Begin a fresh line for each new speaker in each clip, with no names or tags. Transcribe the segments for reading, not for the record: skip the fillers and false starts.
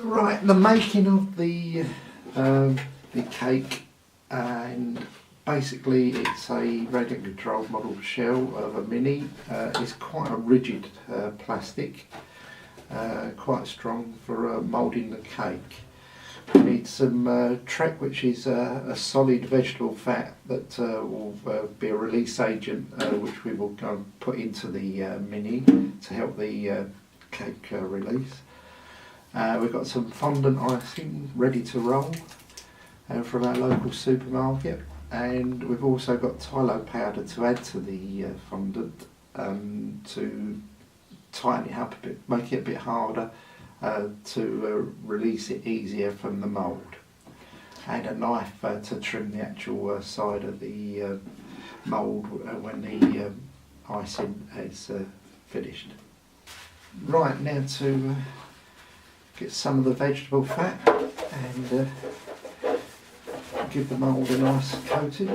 Right, the making of the cake, and basically it's a radiant controlled model shell of a mini. It's quite a rigid plastic, quite strong for moulding the cake. We need some Trek, which is a solid vegetable fat that will be a release agent, which we will go and put into the mini to help the cake release. We've got some fondant icing ready to roll from our local supermarket, and we've also got Tylo powder to add to the fondant to tighten it up a bit, make it a bit harder to release it easier from the mould, and a knife to trim the actual side of the mould when the icing is finished. Right, now to get some of the vegetable fat and give the mould a nice coating.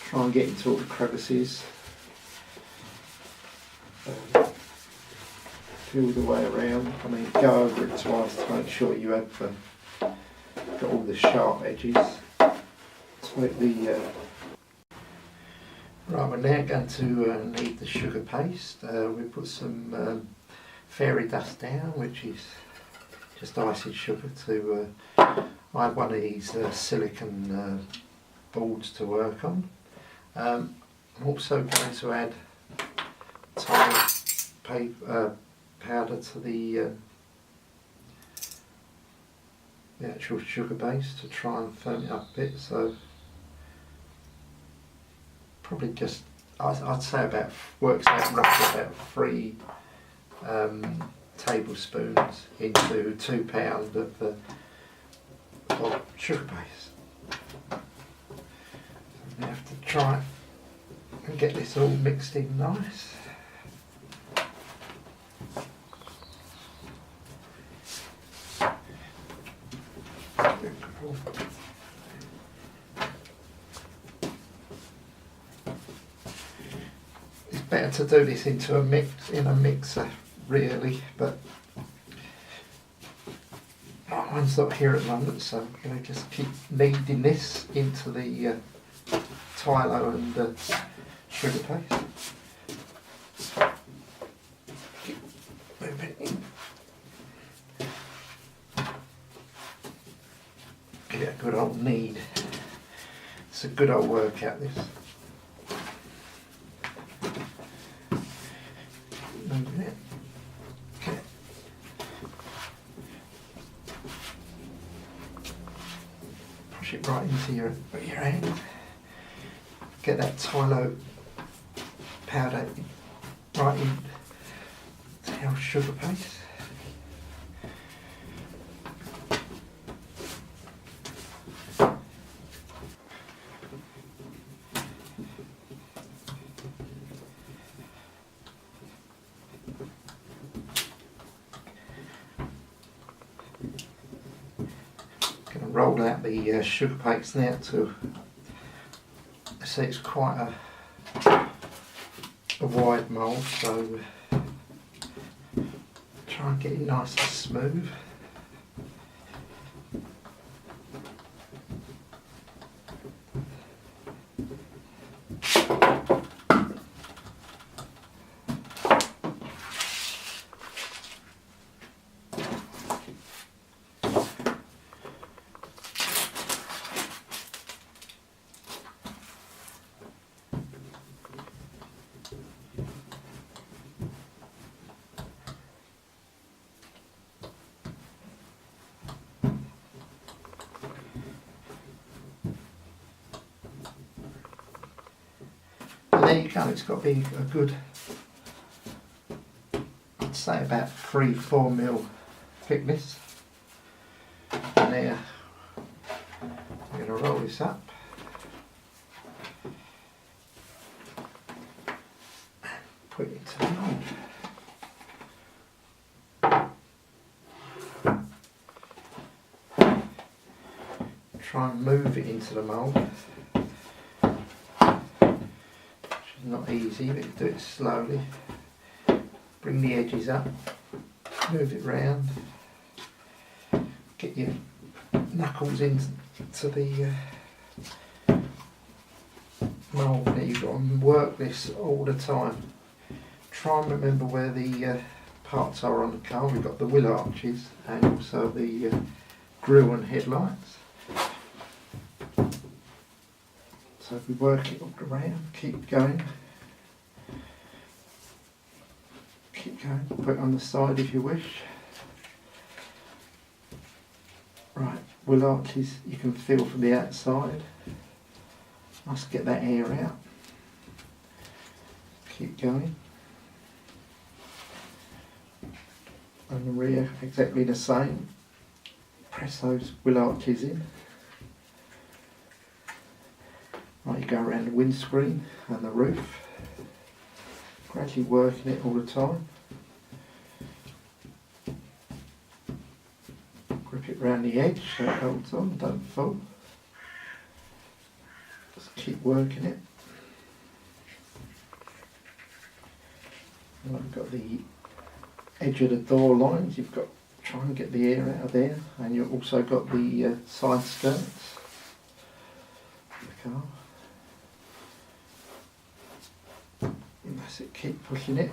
Try and get into all the crevices. Feel the way around. I mean, go over it twice to make sure you have got all the sharp edges. To make the right, we're now going to need the sugar paste. We put some fairy dust down, which is just icing sugar. I have one of these silicone boards to work on. I'm also going to add tile powder to the actual sugar base to try and firm it up a bit. So probably just, I'd say about, works out roughly about 3 tablespoons into 2 pounds of sugar base. We have to try and get this all mixed in nice. It's better to do this into a mixer really, but mine's not here at the moment, so I'm going to just keep kneading this into the Tylo and sugar paste. Keep moving in. Get a good old knead. It's a good old workout, this. Moving it. Okay. Push it right into your hand. Get that Tylo powder right into our sugar paste. Going to roll out the sugar paste now to see, it's quite a wide mould, so try and get it nice and smooth. There you go, it's got to be a good, I'd say about 3-4 mil thickness. And there, I'm going to roll this up. Put it into the mould. Try and move it into the mould. not easy, but you do it slowly. Bring the edges up, move it round, get your knuckles into the mould. Now you've got to work this all the time. Try and remember where the parts are on the car. We've got the wheel arches and also the grille and headlights. So if we work it all around, keep going, put it on the side if you wish. Right, wheel arches you can feel from the outside. Let's get that air out. Keep going. And the rear exactly the same. Press those wheel arches in. Right, you go around the windscreen and the roof, gradually working it all the time. Grip it round the edge so it holds on, don't fall. Just keep working it. And I've got the edge of the door lines, you've got to try and get the air out of there, and you've also got the side skirts of the car. And that's it, keep pushing it.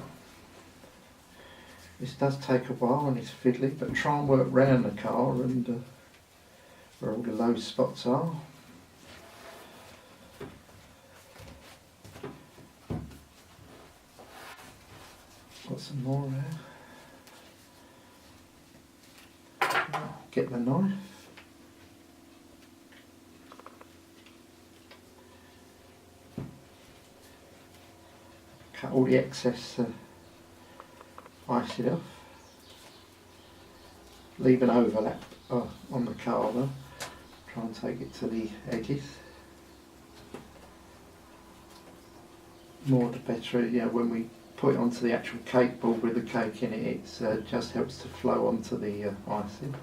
This does take a while and it's fiddly, but try and work round the car and where all the low spots are. Got some more there. Get the knife. Cut all the excess icing off. Leave an overlap on the car though. Try and take it to the edges. More the better, when we put it onto the actual cake board with the cake in it, it just helps to flow onto the icing.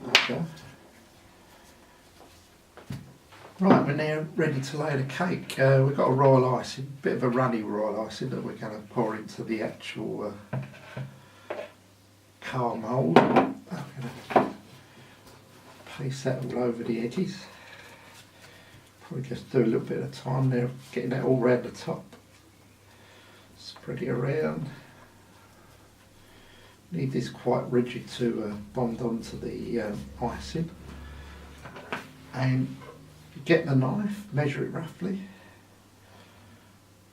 Okay. Right, we're now ready to lay the cake. We've got a royal icing, a bit of a runny royal icing that we're going to pour into the actual car mould. I'm going to paste that all over the edges. Probably just do a little bit of time there, getting that all around the top. Spread it around. Need this quite rigid to bond onto the icing. And get the knife, measure it roughly.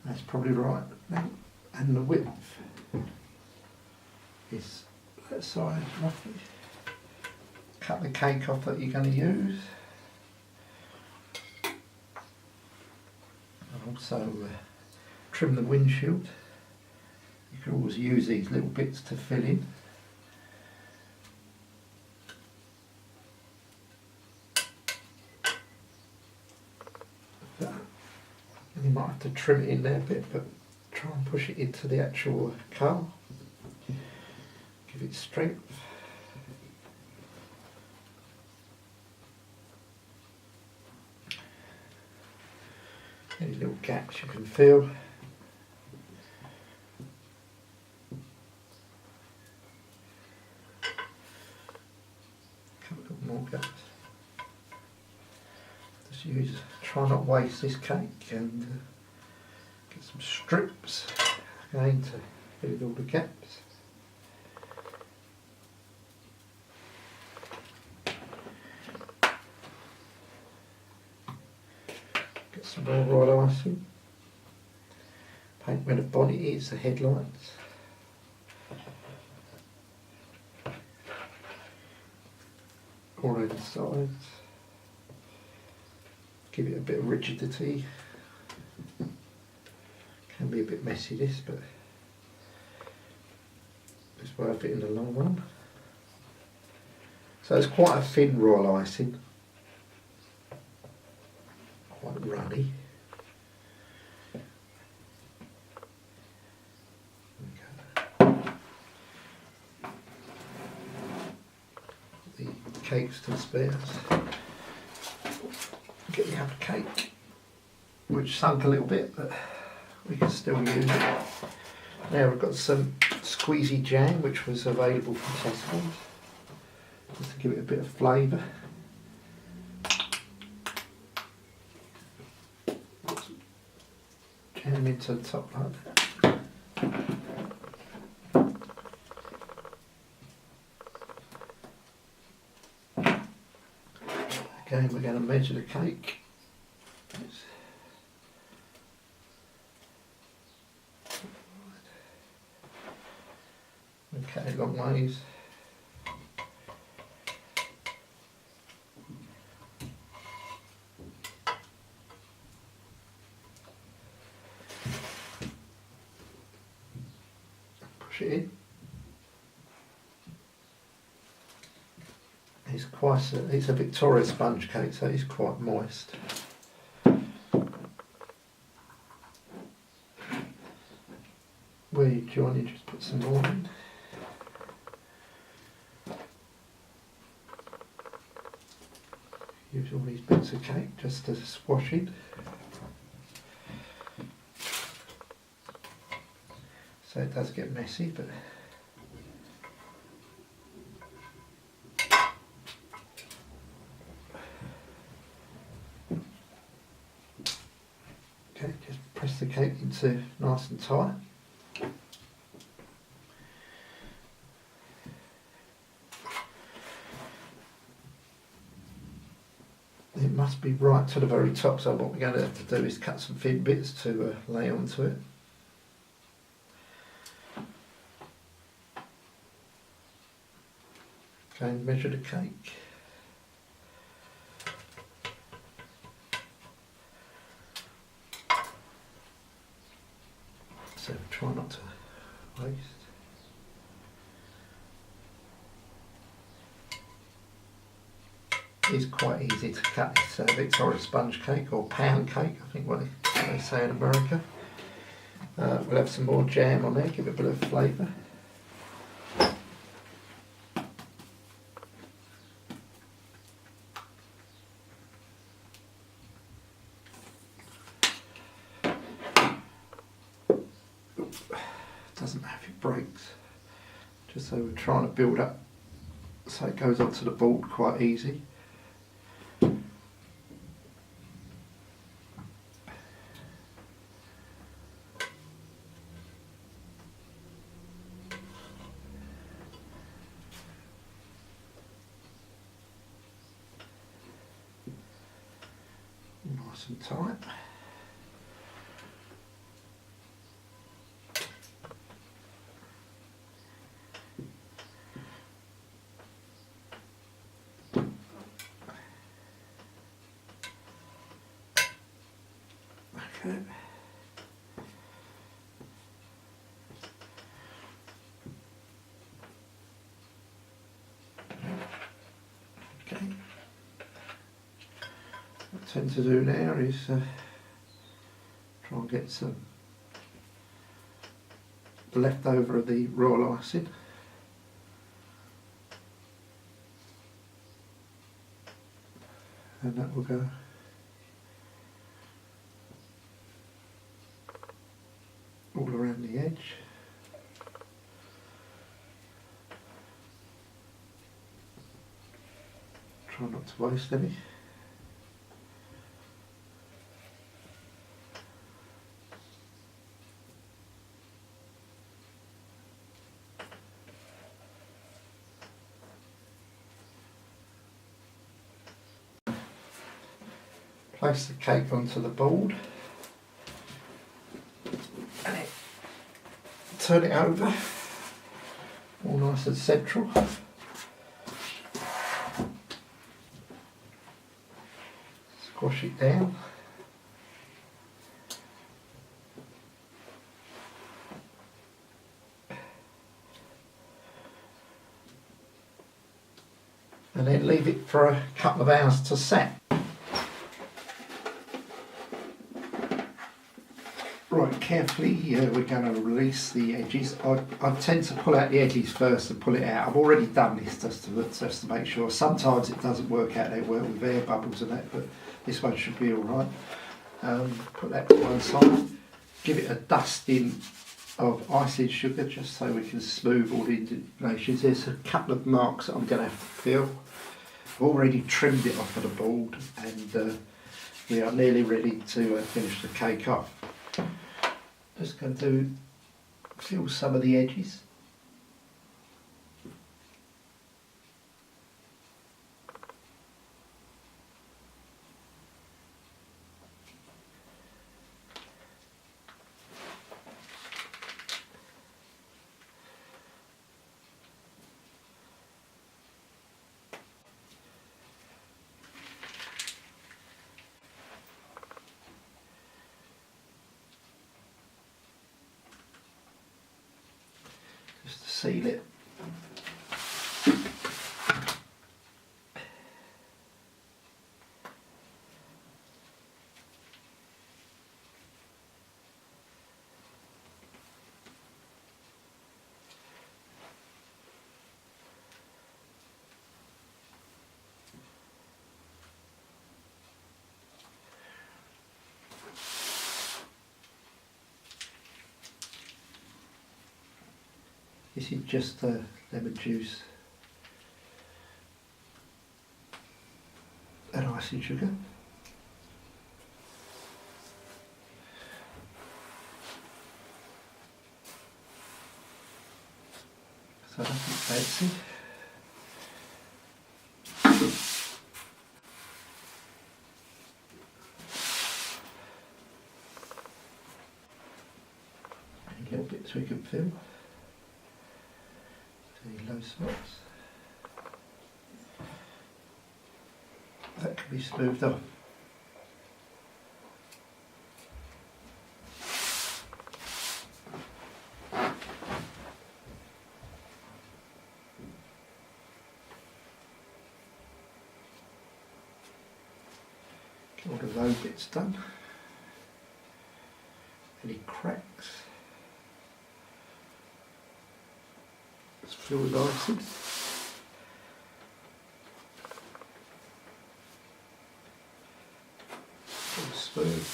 That's probably right. And the width is that size roughly. Cut the cake off that you're going to use. And also trim the windshield. You can always use these little bits to fill in. You might have to trim it in there a bit, but try and push it into the actual car. Give it strength. Any little gaps you can feel. A couple more gaps. Just try not waste this cake and get some strips again to fill in all the gaps. Get some more royal icing. Paint where the bonnet is, the headlights. All over the sides. Give it a bit of rigidity. Can be a bit messy this, but it's worth it in the long run. So it's quite a thin royal icing, quite runny. The cake still spares. Get the other cake. which sunk a little bit, but we can still use it. Now we've got some squeezy jam, which was available from Tesco's, just to give it a bit of flavour. Jam into the top like that. Again, we're going to measure the cake. Okay, long ways. Push it in. It's a Victoria sponge cake, so it's quite moist. Where you join, you just put some more in. Use all these bits of cake just to swash it. So it does get messy, but okay, just press the cake into nice and tight. It must be right to the very top, so what we're going to have to do is cut some thin bits to lay onto it. Okay, and measure the cake. So try not to waste. It's quite easy to cut. It's a Victoria sponge cake, or pound cake, I think what they say in America. We'll have some more jam on there, give it a bit of flavour. Doesn't have it breaks, just so we're trying to build up so it goes onto the board quite easy. Nice and tight. Okay. Okay. What I tend to do now is try and get some leftover of the royal icing. And that will go all around the edge. Try not to waste any. Place the cake onto the board and turn it over, all nice and central. Squash it down. And then leave it for a couple of hours to set. Right, carefully we're going to release the edges. I tend to pull out the edges first and pull it out. I've already done this just to make sure. Sometimes it doesn't work out that well with air bubbles and that, but this one should be alright. Put that to one side. Give it a dusting of icing sugar just so we can smooth all the indentations. There's a couple of marks that I'm going to have to fill. I've already trimmed it off of the board, and we are nearly ready to finish the cake off. Just going to fill some of the edges. Just to seal it. This is just lemon juice and icing sugar. So nothing fancy. And little bits we can fill. Low spots. That can be smoothed off. Get all the low bits done. Any cracks? Let's fill with icing. All smooth.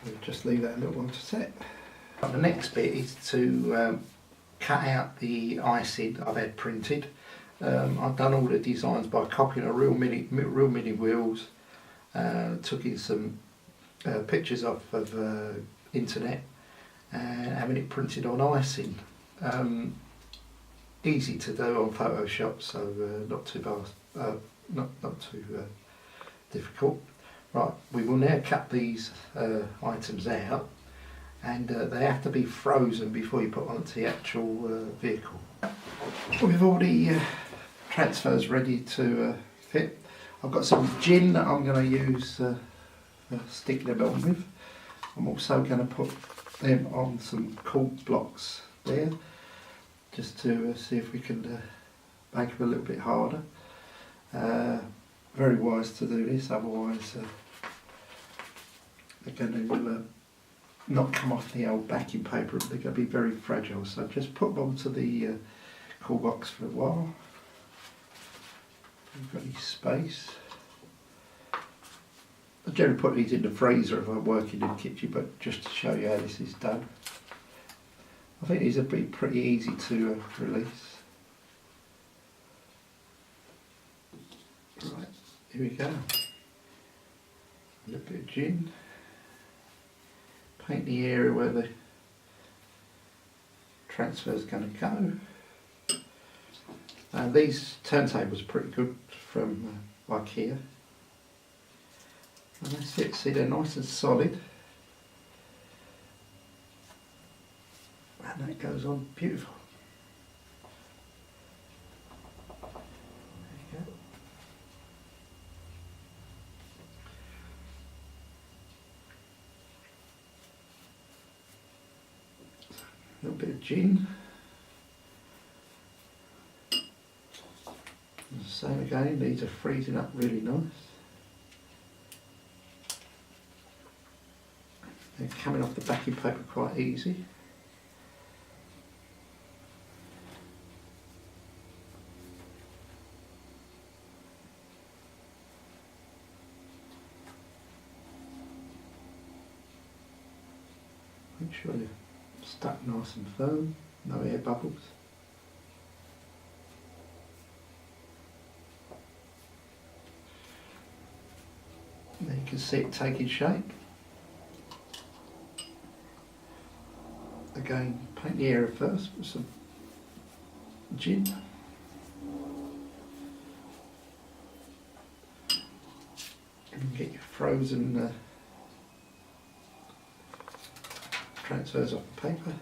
We'll just leave that a little while to set. The next bit is to cut out the icing I've had printed. I've done all the designs by copying a real mini wheels, took in some pictures off of internet and having it printed on icing. Easy to do on Photoshop, so not too fast, not too difficult. Right, we will now cut these items out, and they have to be frozen before you put onto the actual vehicle. With all the transfers ready to fit, I've got some gin that I'm going to use stick them on with. I'm also going to put them on some cork blocks there, just to see if we can make them a little bit harder. Very wise to do this, otherwise they're going to not come off the old backing paper. They're going to be very fragile, so just put them onto the cool box for a while. We've got any space. I generally put these in the freezer if I'm working in the kitchen, but just to show you how this is done. I think these would be pretty easy to release. Right, here we go. A little bit of gin. Paint the area where the transfer is going to go. And these turntables are pretty good from IKEA. And that's it, see they're nice and solid. And that goes on beautiful. There you go. A little bit of gin. Same again, these are freezing up really nice. They're coming off the backing paper quite easy. Make sure they're stuck nice and firm, no air bubbles. And then you can see it taking shape. Again, paint the area first with some gin. And get your frozen transfers off the paper.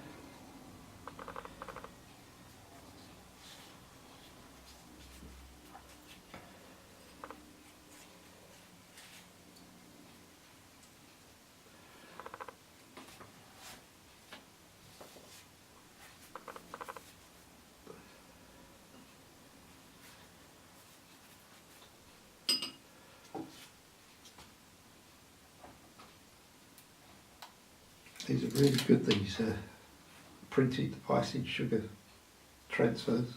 These are really good, these printed icing sugar transfers.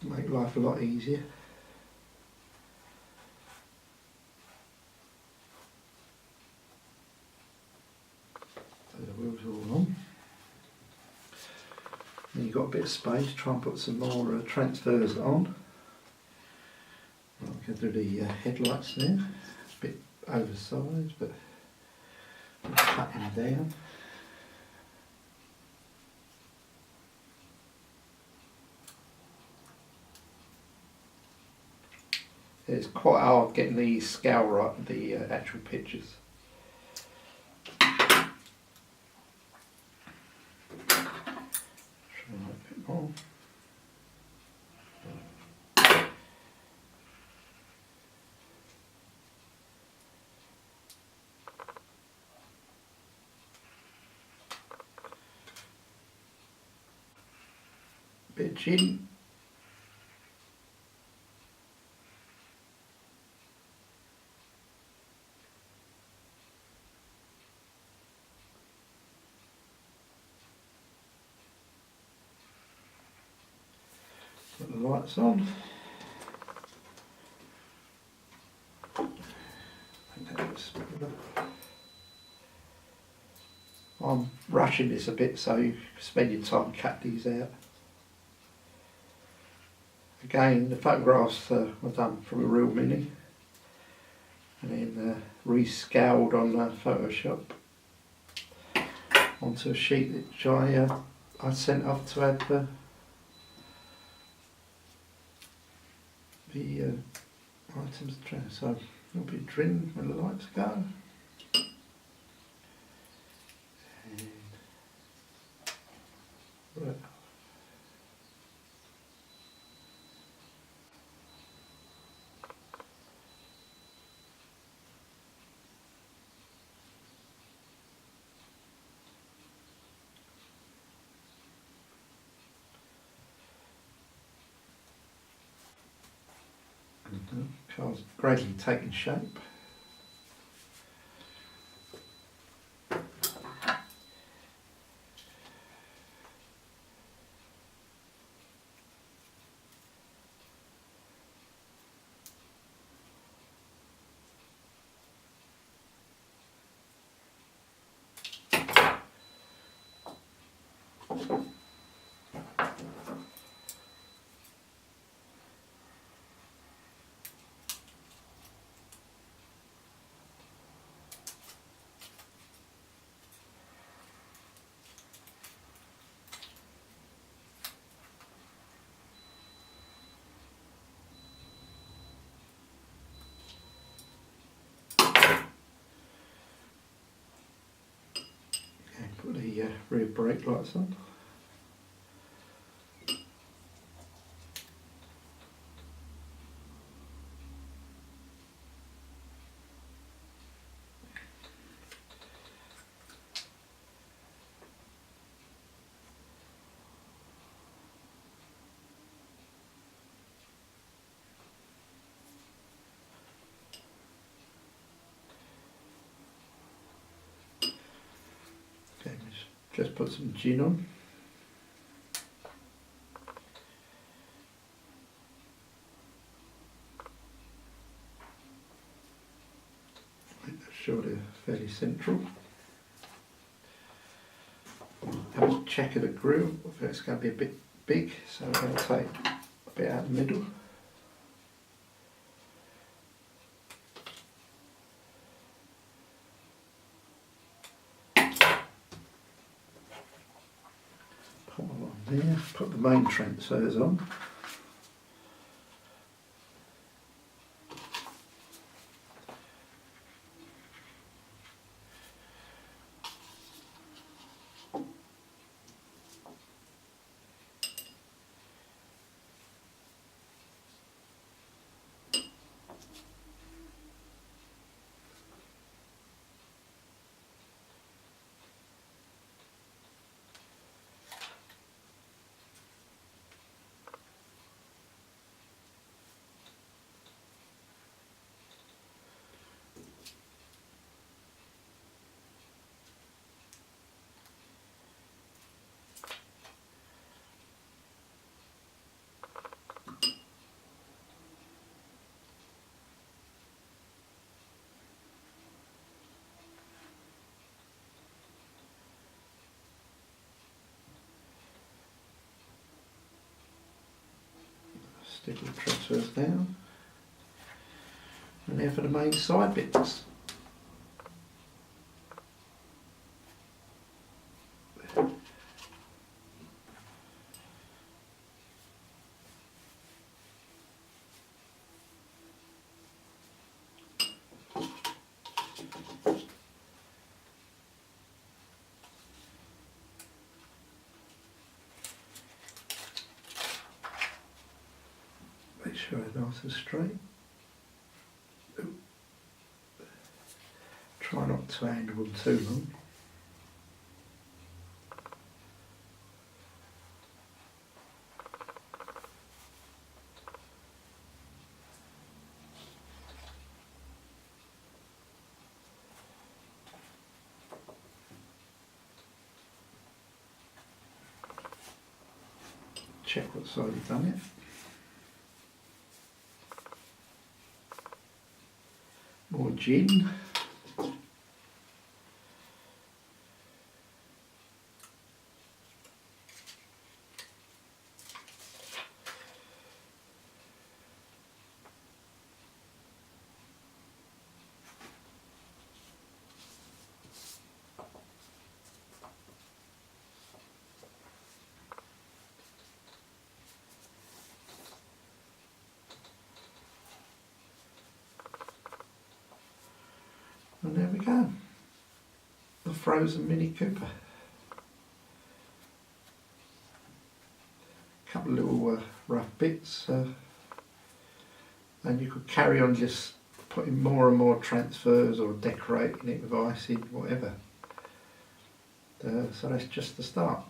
Make life a lot easier. So the wheels are all on. Then you've got a bit of space, try and put some more transfers on. I'm going to do the headlights now. It's a bit oversized, but I'm cutting down. It's quite hard getting the scale right with the actual pictures. Try a bit more. Bit of gin. Put the lights on. I'm rushing this a bit, so you spend your time cut these out. Again, the photographs were done from a real mini and then rescaled on Photoshop onto a sheet which I sent off to add the items. So it'll be trimmed when the lights go. And right. The car's gradually taking shape. Put the rear brake lights on. Just put some gin on. Make sure they're fairly central. Have a check of the grill. It's going to be a bit big, so I'm going to take a bit out of the middle. Put one on there. Put the main transfers on. Stick the transfers down. And now for the main side bits. Make sure they're nice and straight. Try not to handle them too long. Check what side you've done it. More gin. And there we go, the Frozen Mini Cooper. A couple of little rough bits, and you could carry on just putting more and more transfers or decorating it with icing, whatever. So that's just the start.